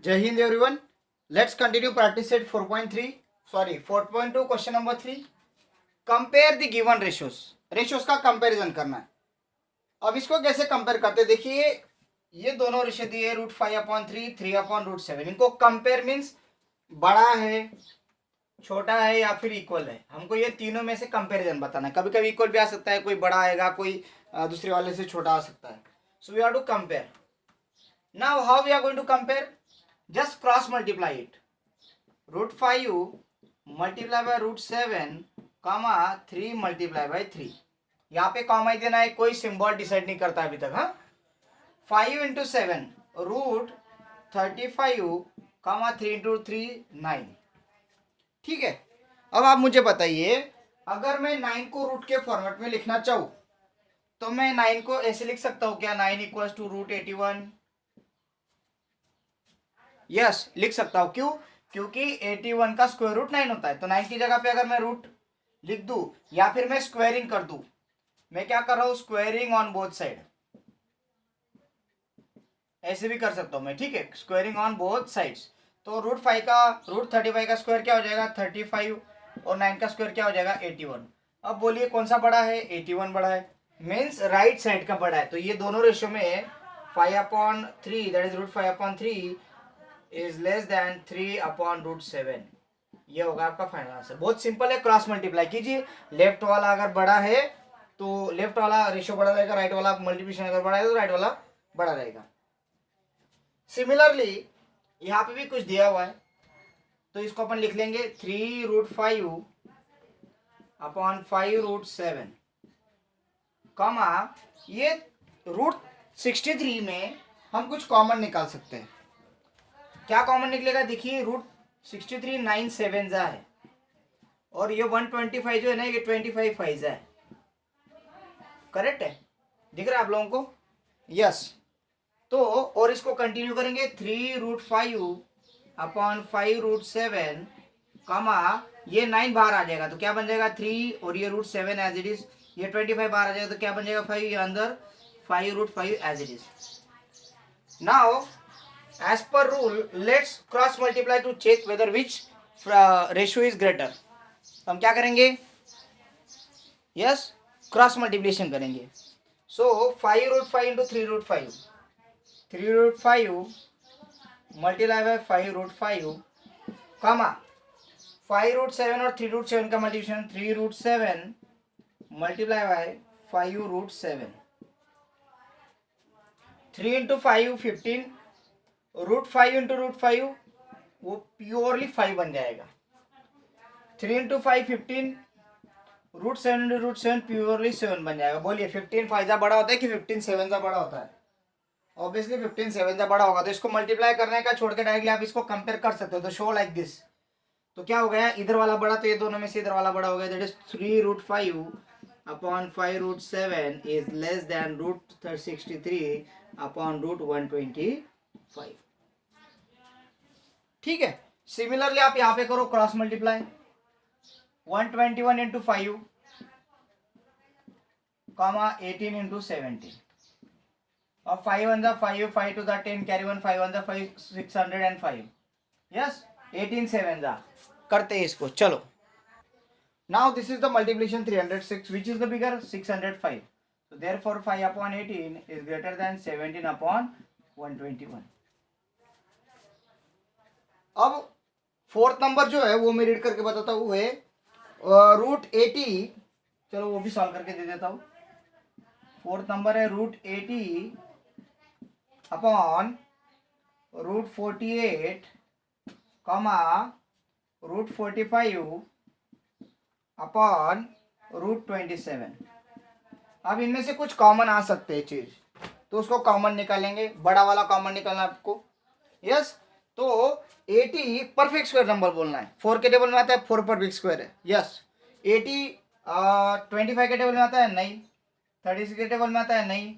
जय Hind everyone. Let's continue practice set 4.3 sorry 4.2 question number 3. Compare the given ratios. Ratios का comparison करना है. अब इसको कैसे कंपेयर करते हैं देखिए, ये दोनों रेशियो दिए √5/3 3/√7. इनको कंपेयर मीन्स बड़ा है, छोटा है या फिर इक्वल है. हमको ये तीनों में से कंपैरिजन बताना है. कभी कभी इक्वल भी आ सकता है, कोई बड़ा आएगा, कोई दूसरे वाले से छोटा आ सकता है. So we have to compare. Now how we are going to compare? Just cross multiply it. √5 multiply by √7 comma 3 multiply by 3. यहाँ पे कॉमा ही देना है, कोई सिंबल डिसाइड नहीं करता अभी तक. हाँ, 5 into 7 √35 comma 3 into 3 9. ठीक है. अब आप मुझे बताइए, अगर मैं 9 को रूट के फॉर्मेट में लिखना चाहूँ तो मैं 9 को ऐसे लिख सकता हूँ क्या? 9 इक्वल्स टू √81. यस, लिख सकता हूं. क्यों? क्योंकि 81 का स्क्वायर रूट 9 होता है. तो 9 की जगह पे अगर मैं रूट लिख दूं या फिर मैं स्क्वायरिंग कर दूं, मैं क्या कर रहा हूं? Squaring on both side. ऐसे भी कर सकता हूं मैं. ठीक है, स्क्वायरिंग ऑन बोथ साइड्स. तो √35 का स्क्वायर क्या हो जाएगा? 35. और 9 का स्क्वायर क्या हो जाएगा? 81. अब बोलिए कौन सा बड़ा है? 81 बड़ा है. मीन्स राइट साइड का बड़ा है. तो ये दोनों रेशियो में 5/3 that is √5/3 is less than 3/√7. ये होगा आपका फाइनल आंसर. बहुत सिंपल है. क्रॉस मल्टीप्लाई कीजिए. लेफ्ट वाला अगर बड़ा है तो लेफ्ट वाला रेशियो बड़ा रहेगा, राइट वाला मल्टीप्लिकेशन अगर बड़ा है तो राइट वाला बड़ा रहेगा. सिमिलरली यहाँ पे भी कुछ दिया हुआ है, तो इसको अपन लिख लेंगे 3√5/5√7 कॉमा ये √63 में हम कुछ कॉमन निकाल सकते हैं. क्या कॉमन निकलेगा? देखिए, √63 9 7 है और ये 125 जो है ना, ये 25 5 है. करेक्ट है? दिख रहा है आप लोगों को? यस. तो और इसको कंटिन्यू करेंगे 3√5/5√7 कॉमा ये 9 बाहर आ जाएगा तो क्या बन जाएगा? 3 और ये √7 एज इट इज. ये 25 बाहर आ जाएगा तो क्या बन जाएगा? 5. ये अंदर 5√5 as it is. Now as per rule let's cross multiply to check whether which ratio is greater. हम क्या करेंगे? yes, cross multiplication करेंगे. so 5√5 into 3√5 3√5 multiply by 5√5 comma 5√7 और 3√7 का multiplication 3√7 multiply by 5√7. 3 into 5 15. √5 into √5 वो प्योरली 5 बन जाएगा. 3 into 5 15. √7 into √7 purely 7 बन जाएगा. बोलिए 15 5 बड़ा होता है कि 15 7 बड़ा होता है? ऑब्वियसली 15 7 बड़ा होगा. तो इसको मल्टीप्लाई करने का छोड़ के डायरेक्टली आप इसको कंपेयर कर सकते हो. तो शो लाइक दिस. तो क्या हो गया? इधर वाला बड़ा, तो ये दोनों में से इधर वाला बड़ा हो गया. That is 3√5/5√7 is less than √63/√125. ठीक है. सिमिलरली आप यहाँ पे करो cross multiply. 121 into 5 comma 18 into 17 और 5 1 5 5 to the 10 carry 1 5 1 5 605. यस, 18 7 करते हैं इसको. चलो, now this is the multiplication 306 which is the bigger? 605. so therefore 5/18 is greater than 17/121. अब फोर्थ नंबर जो है वो मैं रीड करके बताता हूँ. वो है √80. चलो वो भी सॉल्व करके दे देता हूँ. फोर्थ नंबर है √80/√48 कॉमा √45/√27. अब इनमें से कुछ कॉमन आ सकते हैं चीज, तो उसको कॉमन निकालेंगे. बड़ा वाला कॉमन निकालना आपको. यस. तो 80 परफेक्ट स्क्वायर नंबर बोलना है. 4 के टेबल में आता है 4 परफेक्ट स्क्वायर है. यस. 80 25 के टेबल में आता है? नहीं. 36 के टेबल में आता है? नहीं.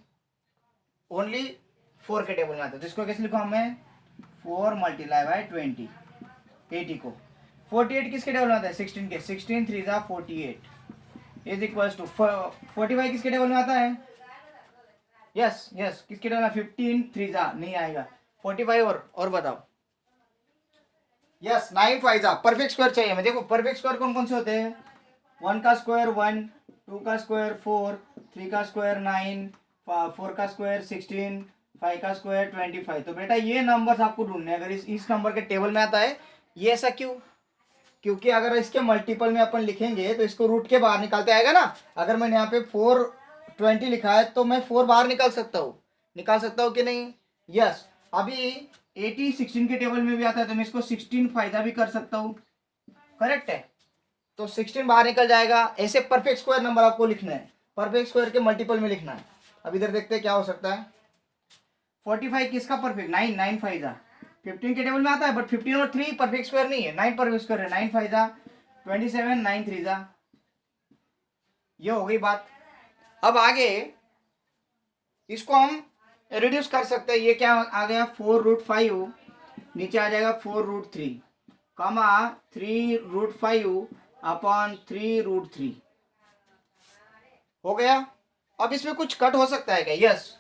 ओनली 4 के टेबल में आता है. तो इसको कैसे लिखा मैं? 4 मल्टीप्लाई बाय 20. 80 को 48 किसके टेबल में आता है? 16 के. 16 3 48 इज इक्वल्स टू 45 किसके टेबल में आता है? यस यस, किसके टेबल में? 15 3 नहीं आएगा. 45 और बताओ. यस 9 फाइजा परफेक्ट स्क्वायर चाहिए मैं। देखो परफेक्ट स्क्वायर कौन कौन से होते हैं, 1 का स्क्वायर 1, 2 का स्क्वायर 4, 3 का स्क्वायर 9, 4 का स्क्वायर 16, 5 का स्क्वायर 25। तो बेटा ये नंबर्स आपको ढूंढने हैं। अगर इस नंबर के टेबल में आता है ये ऐसा क्यों, क्योंकि अगर इसके मल्टीपल में अपन लिखेंगे तो इसको रूट के बाहर निकालते आएगा ना। अगर मैंने यहाँ पे 420 लिखा है तो मैं 4 बाहर निकाल सकता हूँ कि नहीं। यस अभी 80 16 के टेबल में भी आता है तो मैं इसको 16 फायदा भी कर सकता हूँ, करेक्ट है। तो 16 बाहर निकल जाएगा। ऐसे परफेक्ट स्क्वायर नंबर आपको लिखना है, परफेक्ट स्क्वायर के मल्टीपल में लिखना है। अब इधर देखते हैं क्या हो सकता है। 45 किसका परफेक्ट, 9, 9 फाइजा 15 के टेबल में आता है, बट 15 और 3 परफेक्ट स्क्वायर नहीं है, 9 परफेक्ट स्क्वायर है। 9 फाइजा 27, 9 3 ये हो गई बात। अब आगे इसको हम रिड्यूस कर सकते हैं। ये क्या आ गया 4√5, नीचे आ जाएगा 4√3 कॉमा 3√5 अपॉन 3√3 हो गया। अब इसमें कुछ कट हो सकता है क्या, यस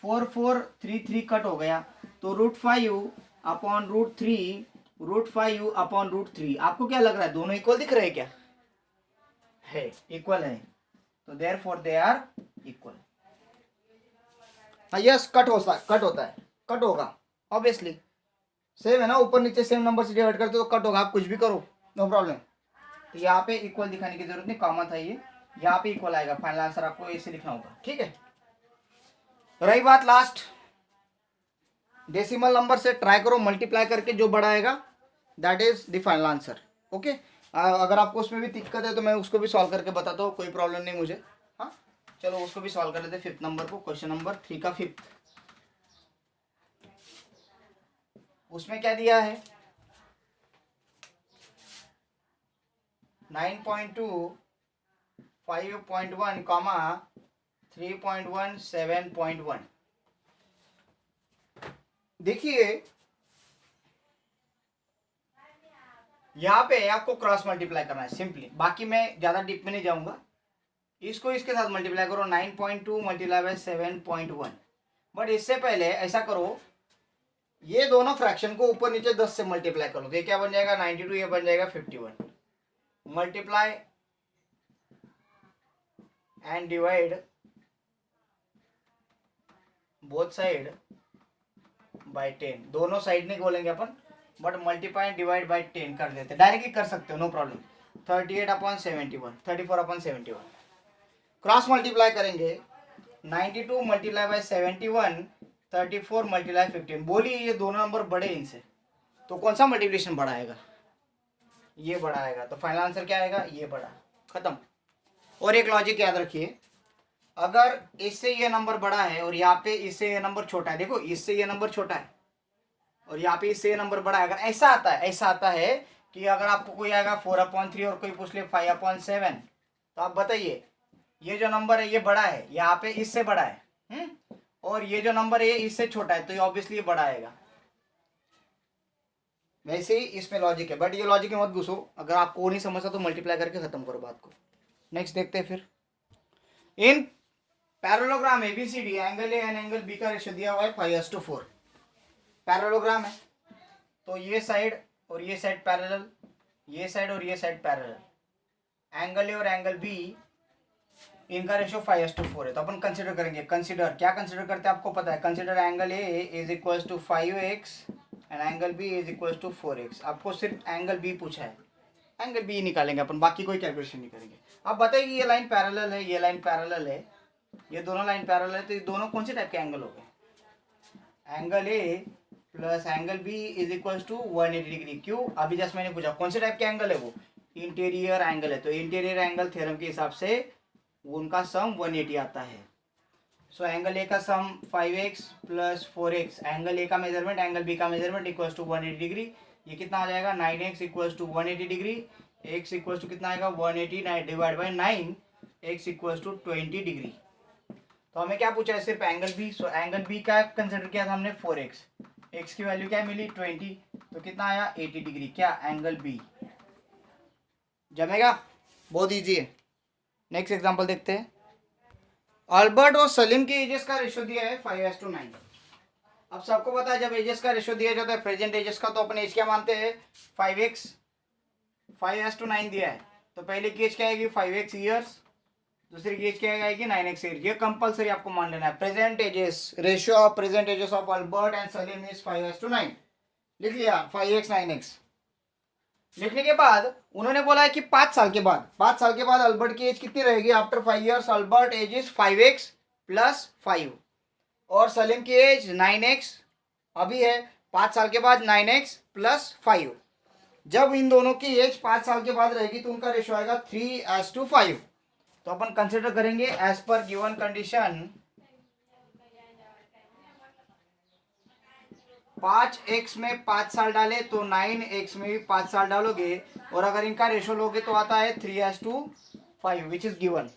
4,4,3,3 कट हो गया। तो √5 अपॉन √3, √5 अपॉन √3 आपको क्या लग रहा है, दोनों इक्वल दिख रहे हैं क्या, है इक्वल है। तो therefore they are equal. Yes cut होता है, कट होगा ऑब्वियसली, सेम है ना, ऊपर नीचे सेम नंबर से डिवाइड करते तो कट होगा, आप कुछ भी करो नो प्रॉब्लम। तो यहाँ पे इक्वल दिखाने की जरूरत नहीं, कॉमन था ये, यहाँ पे इक्वल आएगा। फाइनल आंसर आपको ऐसे लिखना होगा, ठीक है। रही बात लास्ट, डेसिमल नंबर से ट्राई करो मल्टीप्लाई करके, जो बड़ा आएगा that is the final answer. Okay अगर आपको उसमें भी दिक्कत है तो मैं उसको भी सॉल्व करके बताता हूँ, कोई प्रॉब्लम नहीं मुझे। हाँ चलो उसको भी सॉल्व कर लेते हैं। 5th नंबर को, क्वेश्चन नंबर 3 का 5th, उसमें क्या दिया है 9.2, 5.1 कॉमा 3.1, 7.1। देखिए यहाँ पे आपको क्रॉस मल्टीप्लाई करना है सिंपली, बाकी मैं ज्यादा डीप में नहीं जाऊंगा। इसको इसके साथ मल्टीप्लाई करो, 9.2 मल्टीप्लाई बाय 7.1। बट इससे पहले ऐसा करो, ये दोनों फ्रैक्शन को ऊपर नीचे 10 से मल्टीप्लाई करो, तो ये क्या बन जाएगा 92, ये बन जाएगा 51। Multiply and divide both side by 10, दोनों साइड नहीं बोलेंगे अपन, but multiply and divide by 10 कर देते, डायरेक्टली कर सकते हो नो प्रॉब्लम। 38/71, 34/71। क्रॉस मल्टीप्लाई करेंगे, 92 मल्टीप्लाई बाय 71, 34 मल्टीप्लाई 15। बोलिए ये दोनों नंबर बड़े इनसे, तो कौन सा मल्टीप्लिकेशन बड़ा आएगा, ये बड़ा आएगा। तो फाइनल आंसर क्या आएगा, ये बड़ा, खत्म। और एक लॉजिक याद रखिए, अगर इससे ये नंबर बड़ा है और यहाँ पे इससे ये नंबर छोटा है, देखो इससे ये नंबर छोटा है और यहाँ पे इससे ये नंबर बड़ा है, अगर ऐसा आता है कि अगर आपको कोई आएगा 4/3 और कोई पूछ ले 5/7, तो आप बताइए ये जो नंबर है ये बड़ा है, यहाँ पे इससे बड़ा है, और ये जो नंबर है इससे छोटा है, तो ये ऑब्वियसली बड़ा आएगा। वैसे ही इसमें लॉजिक है, बट ये लॉजिक में मत घुसो, अगर आपको नहीं समझता तो मल्टीप्लाई करके खत्म करो बात को। नेक्स्ट देखते हैं फिर, in parallelogram ABCD angle A and angle B का रेशियो दिया हुआ है 5:4। पैरेललोग्राम है तो ये साइड और ये साइड पैरेलल, ये साइड और ये साइड पैरेलल, एंगल ए और एंगल बी इनका रेशियो 5:4 है। तो अपन कंसिडर करेंगे, कंसिडर क्या कंसिडर करते हैं आपको पता है, consider angle A is equal to 5x and angle B is equal to 4x। आपको सिर्फ एंगल बी पूछा है, एंगल बी निकालेंगे अपन, बाकी कोई कैलकुलेशन नहीं करेंगे। अब बताइए ये लाइन पैरेलल है, ये लाइन पैरेलल है, ये दोनों लाइन पैरेलल है, तो ये दोनों कौन से टाइप के एंगल हो गए, angle A plus angle B is equal to 180 degree. क्यों, अभी जस्ट मैंने पूछा कौन से टाइप के एंगल है, वो इंटीरियर एंगल है, तो इंटीरियर एंगल थ्योरम के हिसाब से उनका सम 180 आता है। सो एंगल ए का सम 5x plus 4x, angle A का मेजरमेंट एंगल बी का मेजरमेंट इक्वल टू 180 डिग्री। ये कितना आ जाएगा 9x equal to 180 degree, x equal to कितना आएगा 180 divide by 9, x equal to 20 degree. तो हमें क्या पूछा है, सिर्फ angle B. So angle B का कंसिडर किया था हमने 4x, x की वैल्यू क्या मिली 20, तो कितना आया 80 डिग्री, क्या एंगल बी जमेगा, बहुत ईजी है। नेक्स्ट एग्जांपल देखते हैं, अल्बर्ट और सलीम के एजेस का रेशियो दिया है 5:9। अब सबको पता है जब एजेस का रेशियो दिया जाता है प्रेजेंट एजेस का, तो अपन एज क्या मानते हैं 5x, 5:9 दिया है तो पहले की एज क्या आएगी 5x ईयर्स, दूसरी की एज क्या आएगी 9x ईयर। ये कंपलसरी आपको मान लेना है। Present ages, ratio of present ages of Albert and Salim is 5:9। लिख लिया 5x 9x। लिखने के बाद उन्होंने बोला है कि 5 साल के बाद, 5 साल के बाद अल्बर्ट की एज कितनी रहेगी, after 5 years Albert age is 5x + 5 और सलीम की एज 9x अभी है, 5 साल के बाद 9x + 5। जब इन दोनों की एज 5 साल के बाद रहेगी तो उनका रेशियो आएगा 3:5। तो अपन कंसिडर करेंगे एज पर गिवन कंडीशन 5x में 5 साल डाले तो 9x में भी 5 साल डालोगे और अगर इनका रेशियो लोगे तो आता है 3:5 which is given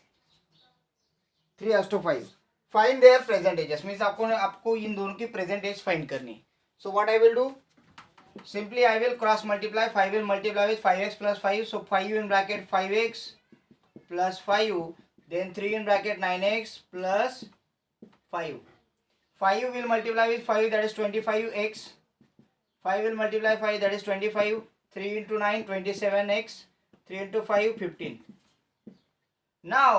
3:5। Find there present ages means आपको इन दोनों की प्रेजेंट एज फाइंड करनी। So what I will do, simply I will cross multiply, 5 will multiply with 5x + 5, so 5 in bracket 5x + 5, then 3 in bracket 9x + 5. 5 will multiply with 5, that is 25x, 5 will multiply 5, that is 25, 3 into 9 27x, 3 into 5 15. Now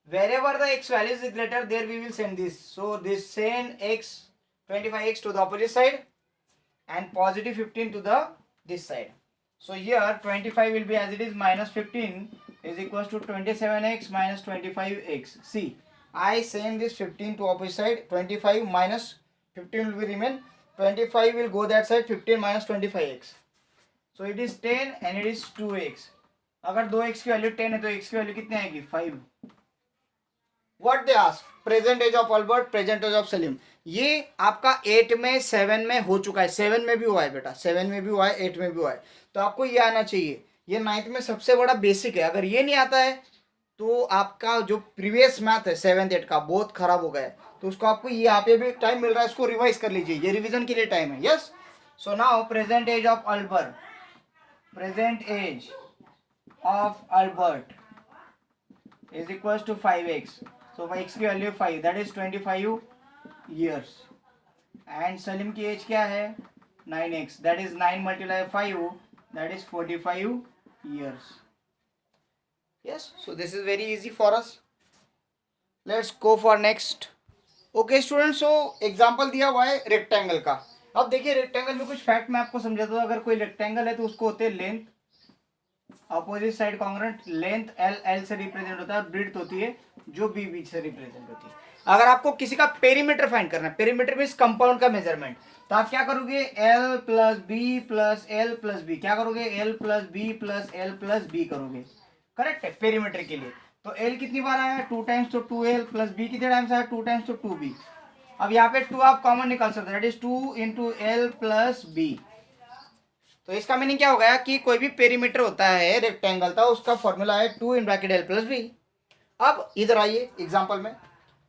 wherever the x value is greater there we will send this, so this send x 25x to the opposite side and positive 15 to the this side. So here 25 will be as it is -15 is equals to 27x minus 25x. See, I send this 15 to opposite side, 25 minus 15 will be remain, 25 will go that side, 15 minus 25x. So it is 10 and it is 2x. अगर 2x की value 10 है तो x की value कितनी आएगी 5. What they ask, present age of Albert, present age of Salim. ये आपका 8 में 7 में हो चुका है, 7 में भी हुआ है बेटा, 7 में भी हुआ है, 8 में भी हुआ है, तो आपको ये आना चाहिए। ये 9th में सबसे बड़ा बेसिक है, अगर ये नहीं आता है तो आपका जो प्रीवियस मैथ है 7th 8 का बहुत खराब हो गया है। तो उसको आपको यहाँ पे भी टाइम मिल रहा है, इसको रिवाइज कर लीजिए, ये रिविजन के लिए टाइम है। Yes, so now present age of Albert, present age of Albert is equals to 5x. So x की value 5, that is 25 years. And Salim की एज क्या है 9x, that is 9 multiply 5, that is 45 years. Yes, so this is very easy for us. Let's go for next. Okay students, so example दिया हुआ है rectangle का। अब देखिए रेक्टेंगल में कुछ फैक्ट मैं आपको समझाता हूँ। अगर कोई रेक्टेंगल है तो उसको होते हैं length, opposite side congruent, length L से रिप्रेजेंट होता है, ब्रीड्थ होती है जो बी से रिप्रेजेंट होती है। अगर आपको किसी का पेरीमीटर फाइंड करना है, पेरीमीटर मींस कंपाउंड का मेजरमेंट, तो आप क्या करोगे L + B + L + B, क्या करोगे L + B + L + B करोगे, करेक्ट है पेरीमीटर के लिए। तो L कितनी बार आया 2 टाइम्स, तो 2L + B कितने टाइम्स आया 2 टाइम्स, तो 2B। अब यहाँ पे 2 आप कॉमन निकाल सकते हो, दैट इज 2 × L + B। तो इसका मीनिंग क्या हो गया कि कोई भी पेरीमीटर होता है रेक्टेंगल का, उसका फॉर्मूला है 2 इन ब्रैकेट L + B। अब इधर आइए एग्जांपल में,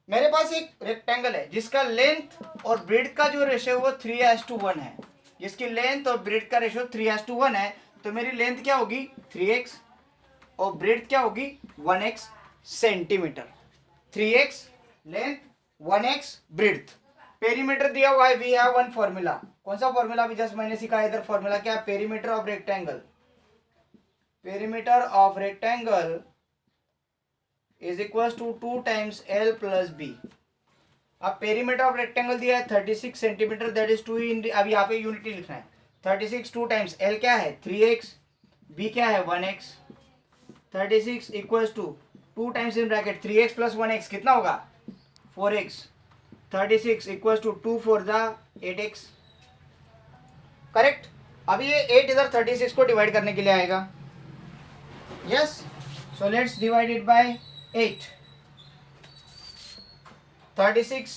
मेरे पास एक रेक्टेंगल है जिसका लेंथ और ब्रेड का जो रेशियो वो 3:1 है, जिसकी लेंथ और ब्रेड का रेशियो 3:1 है। तो मेरी लेंथ क्या होगी 3x और ब्रेड क्या होगी 1x centimetre, 3x length 1x bread. Perimeter दिया हुआ है, वी हैव वन फॉर्मूला। कौन सा फॉर्मूला अभी जस्ट मैंने सीखा है इधर, फॉर्मूला क्या, perimeter of rectangle, perimeter of rectangle is equal to 2 times L + B। अब पेरीमीटर ऑफ रेक्टेंगल दिया है 36 सेंटीमीटर, दैट इज 2 इन, अब यहाँ पे यूनिटी लिखना है 36, 2 टाइम्स L क्या है 3x, B क्या है 1x, 36 equal to 2 times in bracket 3x + 1x कितना होगा 4x, 36 इक्वल टू 2 4 जा 8x, करेक्ट। अब ये 8 इधर 36 को डिवाइड करने के लिए आएगा। Yes, so let's divide it by 8, 36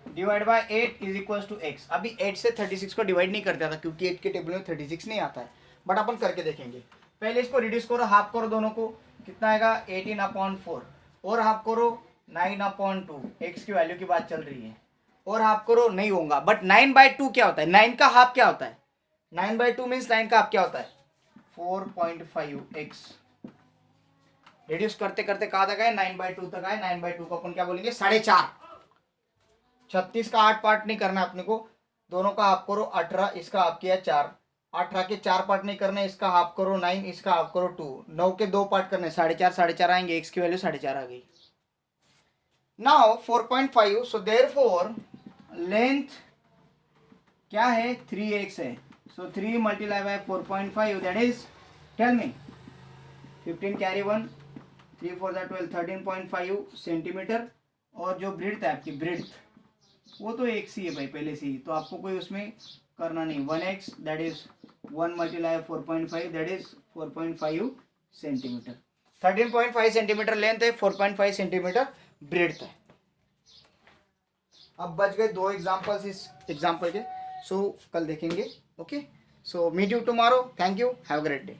divide by 8 is equal to x। अभी 8 से 36 को डिवाइड नहीं करता था क्योंकि 8 के टेबल में 36 नहीं आता है, बट अपन करके देखेंगे। पहले इसको रिड्यूस करो, हाफ करो दोनों को, कितना आएगा 18/4, और हाफ करो 9/2, x की वैल्यू की बात चल रही है, और हाफ करो नहीं होगा, बट 9/2 क्या होता है, 9 का हाफ क्या होता है, 9/2 मीन्स 9 का हाफ क्या होता है 4.5x। रिड्यूस करते करते कहाँ तक आए 9/2 तक आए, 9/2 को अपन क्या बोलेंगे 4.5, 36 का 8 पार्ट नहीं करना अपने को, दोनों का हाफ करो 18, इसका हाफ किया 4, 18 के 4 पार्ट नहीं करने, इसका हाफ करो 9, इसका हाफ करो 2, 9 के 2 पार्ट करने 4.5 4.5 आएंगे, x की वैल्यू 4.5 आ गई। नाउ 4.5, सो देयरफॉर लेंथ क्या है 3x है, so 3 multiply by 4.5 that is, tell me, 15 carry 1, 3 4 12, 13.5 centimetre. और जो ब्रेड्थ है आपकी, ब्रेड्थ वो तो एक सी है भाई पहले से ही, तो आपको कोई उसमें करना नहीं, 1x that is 1 multiply 4.5 that is 4.5 centimetre. 13.5 centimetre length है, 4.5 सेंटीमीटर ब्रेड्थ है। अब बच गए 2 एग्जाम्पल्स इस एग्जाम्पल के, सो कल देखेंगे। Okay, so meet you tomorrow, thank you, have a great day.